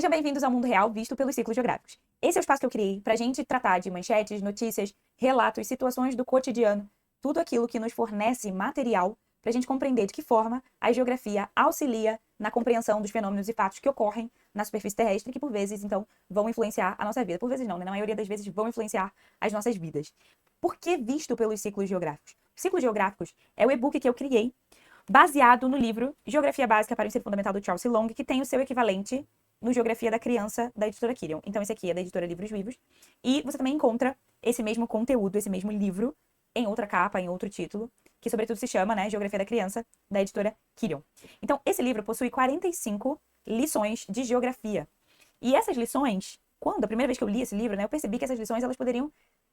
Sejam bem-vindos ao mundo real visto pelos ciclos geográficos. Esse é o espaço que eu criei para a gente tratar de manchetes, notícias, relatos, situações do cotidiano, tudo aquilo que nos fornece material para a gente compreender de que forma a geografia auxilia na compreensão dos fenômenos e fatos que ocorrem na superfície terrestre, que por vezes, então, vão influenciar a nossa vida. Por vezes não, né? Na maioria das vezes vão influenciar as nossas vidas. Por que visto pelos ciclos geográficos? Os ciclos geográficos é o e-book que eu criei, baseado no livro Geografia Básica para o Ensino Fundamental do Charles C. Long, que tem o seu equivalente no Geografia da Criança, da editora Kirion. Então, esse aqui é da editora Livros Vivos. E você também encontra esse mesmo conteúdo, esse mesmo livro, em outra capa, em outro título, que sobretudo se chama, né, Geografia da Criança, da editora Kirion. Então, esse livro possui 45 lições de geografia. E essas lições, a primeira vez que eu li esse livro, né, eu percebi que essas lições, elas poderiam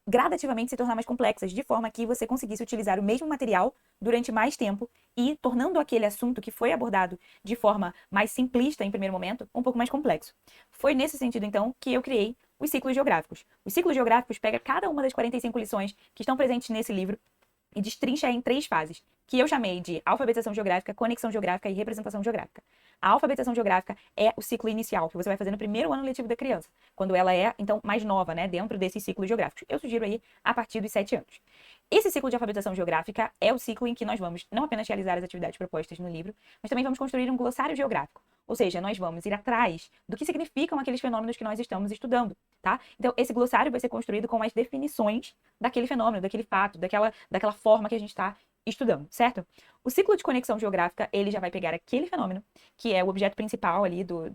gradativamente se tornar mais complexas, de forma que você conseguisse utilizar o mesmo material durante mais tempo e tornando aquele assunto que foi abordado de forma mais simplista em primeiro momento, um pouco mais complexo. Foi nesse sentido, então, que eu criei os ciclos geográficos. Os ciclos geográficos pegam cada uma das 45 lições que estão presentes nesse livro e destrincha em 3 fases, que eu chamei de alfabetização geográfica, conexão geográfica e representação geográfica. A alfabetização geográfica é o ciclo inicial, que você vai fazer no primeiro ano letivo da criança, quando ela é, então, mais nova, né, dentro desses ciclos geográficos. Eu sugiro aí a partir dos 7 anos. Esse ciclo de alfabetização geográfica é o ciclo em que nós vamos não apenas realizar as atividades propostas no livro, mas também vamos construir um glossário geográfico. Ou seja, nós vamos ir atrás do que significam aqueles fenômenos que nós estamos estudando, tá? Então, esse glossário vai ser construído com as definições daquele fenômeno, daquele fato, daquela forma que a gente está estudando, certo? O ciclo de conexão geográfica, ele já vai pegar aquele fenômeno, que é o objeto principal ali do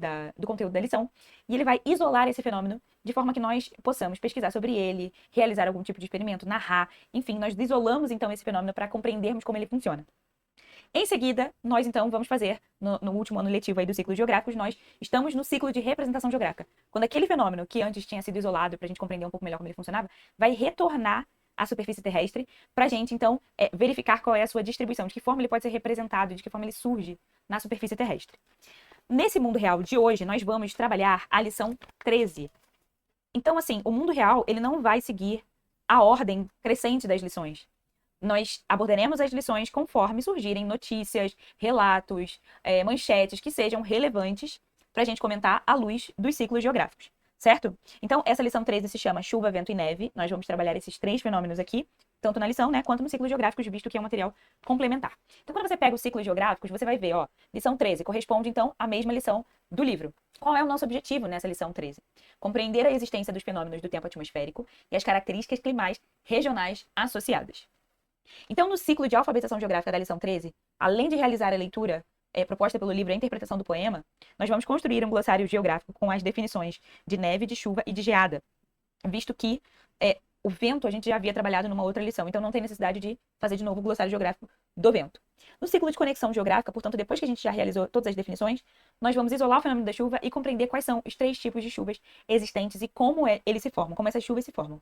conteúdo da lição, e ele vai isolar esse fenômeno de forma que nós possamos pesquisar sobre ele, realizar algum tipo de experimento, narrar, enfim, nós isolamos então esse fenômeno para compreendermos como ele funciona. Em seguida, nós então vamos fazer, no último ano letivo aí do ciclo geográficos, nós estamos no ciclo de representação geográfica. Quando aquele fenômeno que antes tinha sido isolado para a gente compreender um pouco melhor como ele funcionava, vai retornar à superfície terrestre para a gente então verificar qual é a sua distribuição, de que forma ele pode ser representado, de que forma ele surge na superfície terrestre. Nesse mundo real de hoje, nós vamos trabalhar a lição 13. Então, assim, o mundo real, ele não vai seguir a ordem crescente das lições. Nós abordaremos as lições conforme surgirem notícias, relatos, manchetes que sejam relevantes para a gente comentar à luz dos ciclos geográficos, certo? Então, essa lição 13 se chama Chuva, Vento e Neve. Nós vamos trabalhar esses 3 fenômenos aqui, tanto na lição, né, quanto no ciclo geográficos, visto que é um material complementar. Então, quando você pega os ciclos geográficos, você vai ver, ó, lição 13 corresponde, então, à mesma lição do livro. Qual é o nosso objetivo nessa lição 13? Compreender a existência dos fenômenos do tempo atmosférico e as características climais regionais associadas. Então, no ciclo de alfabetização geográfica da lição 13, além de realizar a leitura proposta pelo livro e a interpretação do poema, nós vamos construir um glossário geográfico com as definições de neve, de chuva e de geada, visto que o vento a gente já havia trabalhado numa outra lição, então não tem necessidade de fazer de novo o glossário geográfico do vento. No ciclo de conexão geográfica, portanto, depois que a gente já realizou todas as definições, nós vamos isolar o fenômeno da chuva e compreender quais são os 3 tipos de chuvas existentes e como eles se formam, como essas chuvas se formam.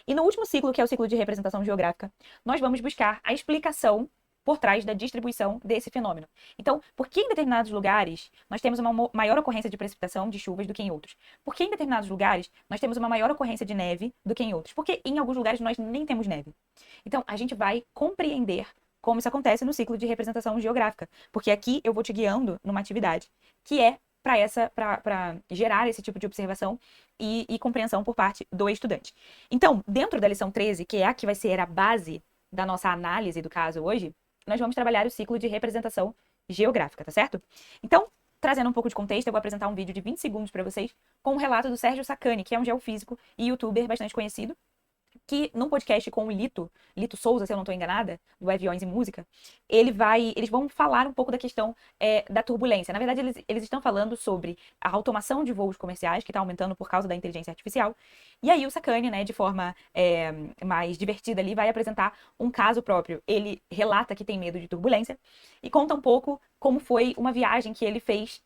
E no último ciclo, que é o ciclo de representação geográfica, nós vamos buscar a explicação por trás da distribuição desse fenômeno. Então, por que em determinados lugares nós temos uma maior ocorrência de precipitação de chuvas do que em outros? Por que em determinados lugares nós temos uma maior ocorrência de neve do que em outros? Porque em alguns lugares nós nem temos neve. Então, a gente vai compreender como isso acontece no ciclo de representação geográfica. Porque aqui eu vou te guiando numa atividade que é para gerar esse tipo de observação e compreensão por parte do estudante. Então, dentro da lição 13, que é a que vai ser a base da nossa análise do caso hoje, nós vamos trabalhar o ciclo de representação geográfica, tá certo? Então, trazendo um pouco de contexto, eu vou apresentar um vídeo de 20 segundos para vocês com um relato do Sérgio Sacani, que é um geofísico e youtuber bastante conhecido, que num podcast com o Lito Souza, se eu não estou enganada, do Aviões e Música, eles vão falar um pouco da questão da turbulência. Na verdade, eles estão falando sobre a automação de voos comerciais, que está aumentando por causa da inteligência artificial. E aí o Sacani, né, de forma mais divertida ali, vai apresentar um caso próprio. Ele relata que tem medo de turbulência e conta um pouco como foi uma viagem que ele fez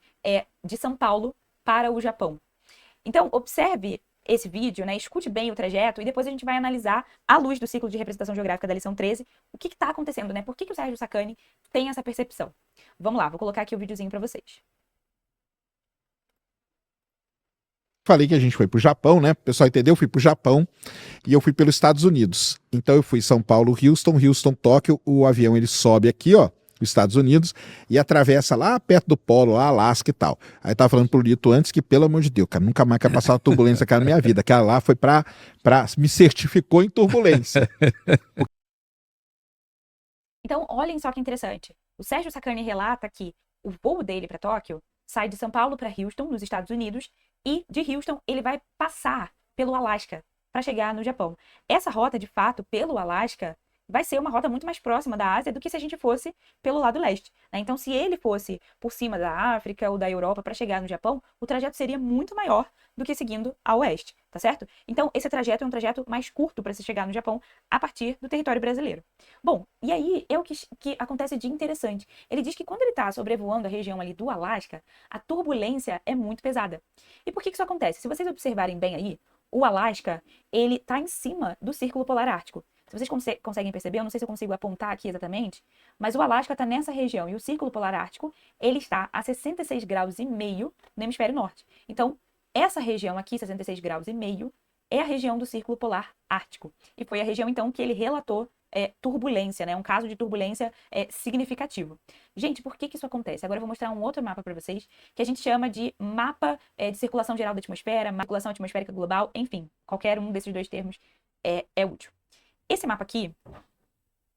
de São Paulo para o Japão. Então, observe esse vídeo, né? Escute bem o trajeto e depois a gente vai analisar, à luz do ciclo de representação geográfica da lição 13, o que está acontecendo, né? Por que o Sérgio Sacani tem essa percepção? Vamos lá, vou colocar aqui o videozinho para vocês. Falei que a gente foi pro Japão, né? O pessoal entendeu? Eu fui pro Japão e eu fui pelos Estados Unidos. Então eu fui São Paulo, Houston, Tóquio. O avião ele sobe aqui, ó. os Estados Unidos e atravessa lá perto do Polo, lá, Alasca e tal. Aí tava falando pro Lito antes que, pelo amor de Deus, cara, nunca mais quer passar uma turbulência cara, na minha vida. Aquela lá foi me certificou em turbulência. Então, olhem só que interessante. O Sérgio Sacani relata que o voo dele para Tóquio sai de São Paulo para Houston, nos Estados Unidos, e de Houston ele vai passar pelo Alasca para chegar no Japão. Essa rota, de fato, pelo Alasca, vai ser uma rota muito mais próxima da Ásia do que se a gente fosse pelo lado leste, né? Então, se ele fosse por cima da África ou da Europa para chegar no Japão, o trajeto seria muito maior do que seguindo a oeste, tá certo? Então, esse trajeto é um trajeto mais curto para se chegar no Japão a partir do território brasileiro. Bom, e aí é o que acontece de interessante. Ele diz que quando ele está sobrevoando a região ali do Alasca, a turbulência é muito pesada. E por que isso acontece? Se vocês observarem bem aí, o Alasca, ele está em cima do Círculo Polar Ártico. Se vocês conseguem perceber, eu não sei se eu consigo apontar aqui exatamente, mas o Alasca está nessa região e o Círculo Polar Ártico, ele está a 66,5 graus no hemisfério norte. Então, essa região aqui, 66,5 graus, é a região do Círculo Polar Ártico. E foi a região, então, que ele relatou turbulência, né? Um caso de turbulência significativo. Gente, por que isso acontece? Agora eu vou mostrar um outro mapa para vocês, que a gente chama de mapa de circulação geral da atmosfera, circulação atmosférica global, enfim, qualquer um desses dois termos é útil. Esse mapa aqui,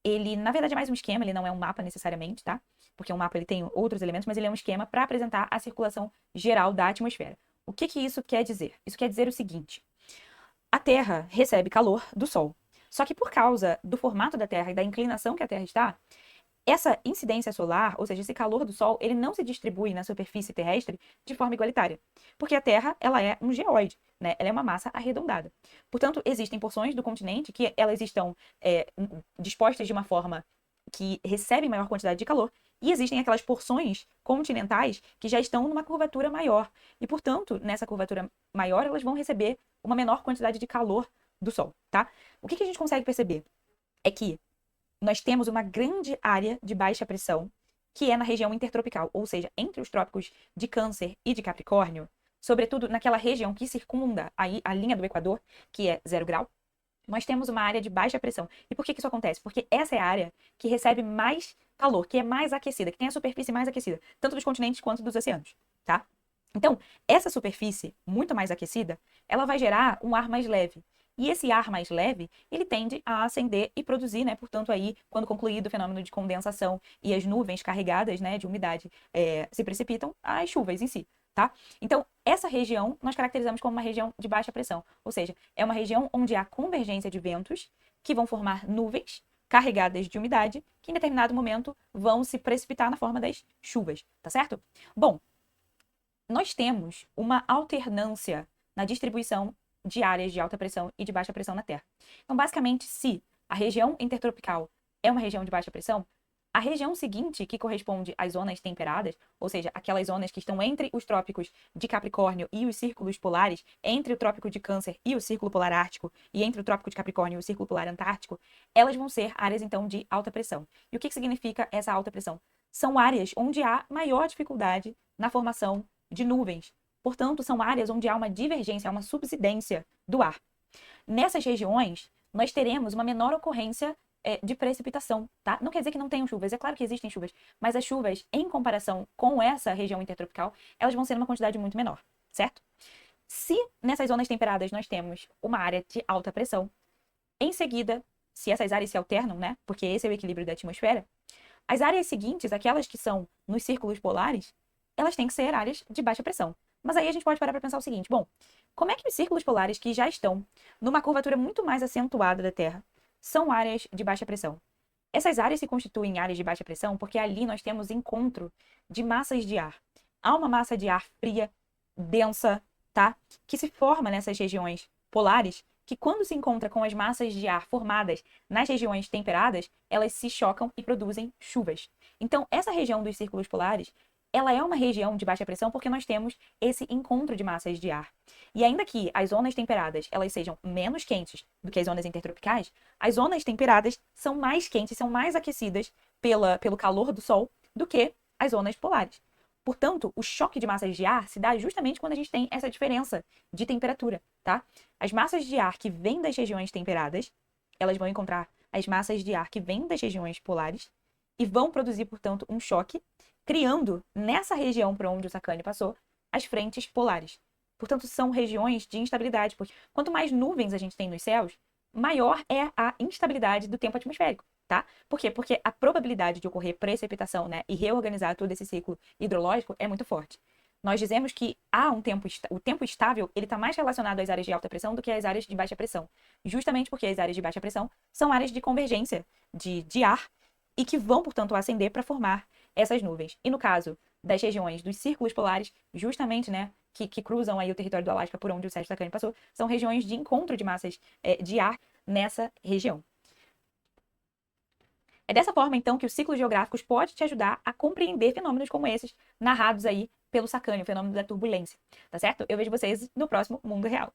ele na verdade é mais um esquema, ele não é um mapa necessariamente, tá? Porque um mapa ele tem outros elementos, mas ele é um esquema para apresentar a circulação geral da atmosfera. O que isso quer dizer? Isso quer dizer o seguinte: a Terra recebe calor do Sol. Só que por causa do formato da Terra e da inclinação que a Terra está, essa incidência solar, ou seja, esse calor do Sol, ele não se distribui na superfície terrestre de forma igualitária. Porque a Terra, ela é um geóide, né? Ela é uma massa arredondada. Portanto, existem porções do continente que elas estão dispostas de uma forma que recebem maior quantidade de calor, e existem aquelas porções continentais que já estão numa curvatura maior. E, portanto, nessa curvatura maior, elas vão receber uma menor quantidade de calor do Sol, tá? O que a gente consegue perceber é que nós temos uma grande área de baixa pressão, que é na região intertropical, ou seja, entre os trópicos de Câncer e de Capricórnio, sobretudo naquela região que circunda a linha do Equador, que é 0 grau, nós temos uma área de baixa pressão. E por que isso acontece? Porque essa é a área que recebe mais calor, que é mais aquecida, que tem a superfície mais aquecida, tanto dos continentes quanto dos oceanos, tá? Então, essa superfície muito mais aquecida, ela vai gerar um ar mais leve. E esse ar mais leve, ele tende a ascender e produzir, né? Portanto, aí, quando concluído o fenômeno de condensação e as nuvens carregadas, né, de umidade se precipitam, as chuvas em si, tá? Então, essa região nós caracterizamos como uma região de baixa pressão. Ou seja, é uma região onde há convergência de ventos que vão formar nuvens carregadas de umidade que, em determinado momento, vão se precipitar na forma das chuvas, tá certo? Bom, nós temos uma alternância na distribuição de áreas de alta pressão e de baixa pressão na Terra. Então, basicamente, se a região intertropical é uma região de baixa pressão, a região seguinte, que corresponde às zonas temperadas, ou seja, aquelas zonas que estão entre os trópicos de Capricórnio e os círculos polares, entre o trópico de Câncer e o círculo polar ártico, e entre o trópico de Capricórnio e o círculo polar antártico, elas vão ser áreas, então, de alta pressão. E o que significa essa alta pressão? São áreas onde há maior dificuldade na formação de nuvens. Portanto, são áreas onde há uma divergência, uma subsidência do ar. Nessas regiões, nós teremos uma menor ocorrência de precipitação, tá? Não quer dizer que não tenham chuvas, é claro que existem chuvas, mas as chuvas, em comparação com essa região intertropical, elas vão ser uma quantidade muito menor, certo? Se nessas zonas temperadas nós temos uma área de alta pressão, em seguida, se essas áreas se alternam, né? Porque esse é o equilíbrio da atmosfera, as áreas seguintes, aquelas que são nos círculos polares, elas têm que ser áreas de baixa pressão. Mas aí a gente pode parar para pensar o seguinte: bom, como é que os círculos polares que já estão numa curvatura muito mais acentuada da Terra são áreas de baixa pressão? Essas áreas se constituem áreas de baixa pressão porque ali nós temos encontro de massas de ar. Há uma massa de ar fria, densa, tá? Que se forma nessas regiões polares, que quando se encontra com as massas de ar formadas nas regiões temperadas, elas se chocam e produzem chuvas. Então, essa região dos círculos polares, ela é uma região de baixa pressão porque nós temos esse encontro de massas de ar. E ainda que as zonas temperadas elas sejam menos quentes do que as zonas intertropicais, as zonas temperadas são mais quentes, são mais aquecidas pelo calor do Sol do que as zonas polares. Portanto, o choque de massas de ar se dá justamente quando a gente tem essa diferença de temperatura, tá? As massas de ar que vêm das regiões temperadas, elas vão encontrar as massas de ar que vêm das regiões polares, e vão produzir, portanto, um choque, criando nessa região por onde o Sacani passou as frentes polares. Portanto, são regiões de instabilidade, porque quanto mais nuvens a gente tem nos céus, maior é a instabilidade do tempo atmosférico, tá? Por quê? Porque a probabilidade de ocorrer precipitação, né, e reorganizar todo esse ciclo hidrológico é muito forte. Nós dizemos que há o tempo estável, ele está mais relacionado às áreas de alta pressão do que às áreas de baixa pressão. Justamente porque as áreas de baixa pressão são áreas de convergência de ar e que vão, portanto, ascender para formar essas nuvens. E no caso das regiões dos círculos polares, justamente, né, que cruzam aí o território do Alasca por onde o Sérgio Sacani passou, são regiões de encontro de massas de ar nessa região. É dessa forma, então, que os ciclos geográficos pode te ajudar a compreender fenômenos como esses narrados aí pelo Sacani, o fenômeno da turbulência, tá certo? Eu vejo vocês no próximo Mundo Real.